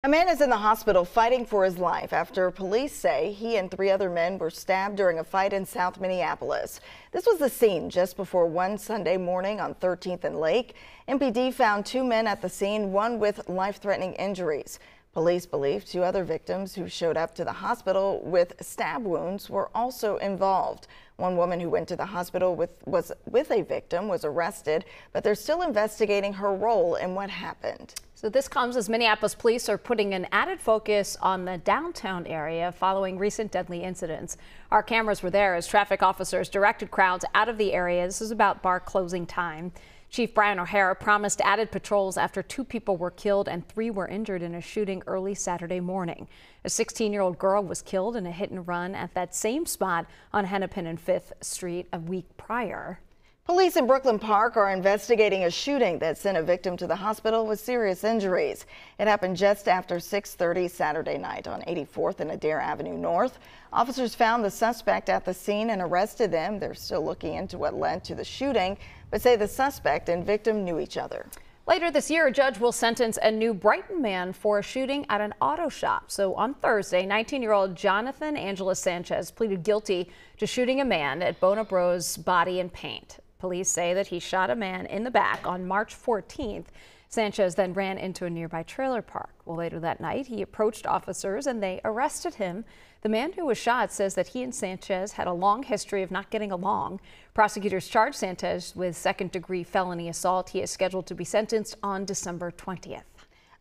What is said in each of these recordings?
A man is in the hospital fighting for his life after police say he and 3 other men were stabbed during a fight in South Minneapolis. This was the scene just before 1 Sunday morning on 13th and Lake. MPD found 2 men at the scene, one with life-threatening injuries. Police believe 2 other victims who showed up to the hospital with stab wounds were also involved. One woman who went to the hospital with a victim was arrested, but they're still investigating her role in what happened. So this comes as Minneapolis police are putting an added focus on the downtown area following recent deadly incidents. Our cameras were there as traffic officers directed crowds out of the area. This is about bar closing time. Chief Brian O'Hara promised added patrols after 2 people were killed and 3 were injured in a shooting early Saturday morning. A 16-year-old girl was killed in a hit and run at that same spot on Hennepin and 5th Street a week prior. Police in Brooklyn Park are investigating a shooting that sent a victim to the hospital with serious injuries. It happened just after 6:30 Saturday night on 84th and Adair Avenue North. Officers found the suspect at the scene and arrested them. They're still looking into what led to the shooting, but say the suspect and victim knew each other. Later this year, a judge will sentence a New Brighton man for a shooting at an auto shop. So on Thursday, 19-year-old Jonathan Angeles Sanchez pleaded guilty to shooting a man at Bona Bros Body and Paint. Police say that he shot a man in the back on March 14th. Sanchez then ran into a nearby trailer park. Well, later that night, he approached officers and they arrested him. The man who was shot says that he and Sanchez had a long history of not getting along. Prosecutors charged Sanchez with second-degree felony assault. He is scheduled to be sentenced on December 20th.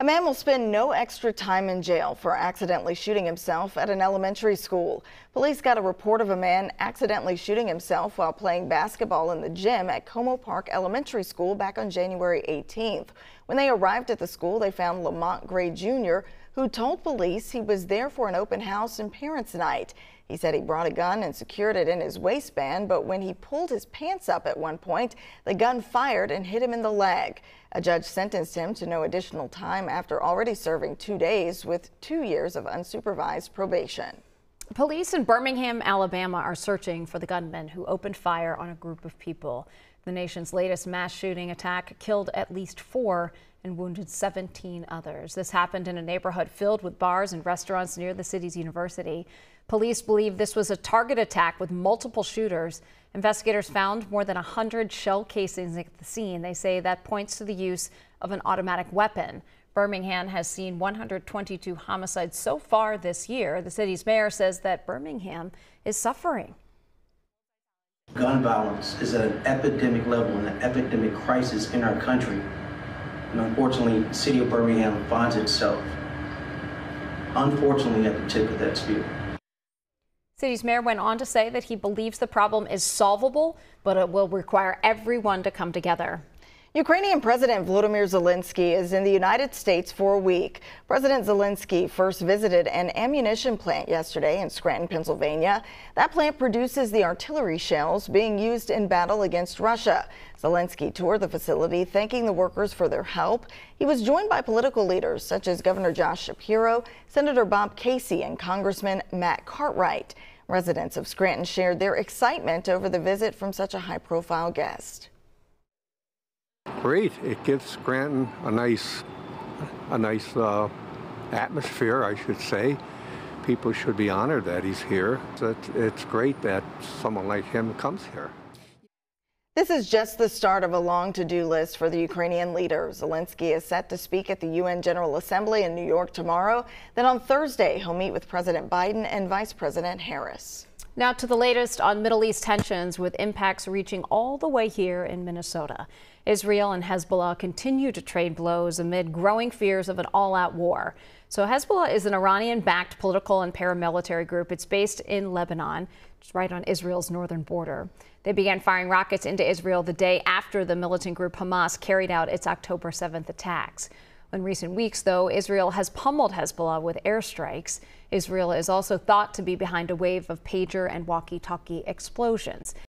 A man will spend no extra time in jail for accidentally shooting himself at an elementary school. Police got a report of a man accidentally shooting himself while playing basketball in the gym at Como Park Elementary School back on January 18th. When they arrived at the school, they found Lamont Gray Jr., who told police he was there for an open house and parents' night. He said he brought a gun and secured it in his waistband, but when he pulled his pants up at one point, the gun fired and hit him in the leg. A judge sentenced him to no additional time after already serving 2 days with 2 years of unsupervised probation. Police in Birmingham, Alabama are searching for the gunman who opened fire on a group of people. The nation's latest mass shooting attack killed at least 4 and wounded 17 others. This happened in a neighborhood filled with bars and restaurants near the city's university. Police believe this was a target attack with multiple shooters. Investigators found more than 100 shell casings at the scene. They say that points to the use of an automatic weapon. Birmingham has seen 122 homicides so far this year. The city's mayor says that Birmingham is suffering. Gun violence is at an epidemic level and an epidemic crisis in our country. And unfortunately, the city of Birmingham finds itself, unfortunately, at the tip of that spear. City's mayor went on to say that he believes the problem is solvable, but it will require everyone to come together. Ukrainian President Volodymyr Zelensky is in the United States for a week. President Zelensky first visited an ammunition plant yesterday in Scranton, Pennsylvania. That plant produces the artillery shells being used in battle against Russia. Zelensky toured the facility, thanking the workers for their help. He was joined by political leaders such as Governor Josh Shapiro, Senator Bob Casey, and Congressman Matt Cartwright. Residents of Scranton shared their excitement over the visit from such a high-profile guest. Great. It gives Scranton a nice atmosphere, I should say. People should be honored that he's here. It's great that someone like him comes here. This is just the start of a long to-do list for the Ukrainian leader. Zelensky is set to speak at the UN General Assembly in New York tomorrow. Then on Thursday, he'll meet with President Biden and Vice President Harris. Now to the latest on Middle East tensions, with impacts reaching all the way here in Minnesota. Israel and Hezbollah continue to trade blows amid growing fears of an all-out war. So Hezbollah is an Iranian-backed political and paramilitary group. It's based in Lebanon, just right on Israel's northern border. They began firing rockets into Israel the day after the militant group Hamas carried out its October 7th attacks. In recent weeks, though, Israel has pummeled Hezbollah with airstrikes. Israel is also thought to be behind a wave of pager and walkie-talkie explosions.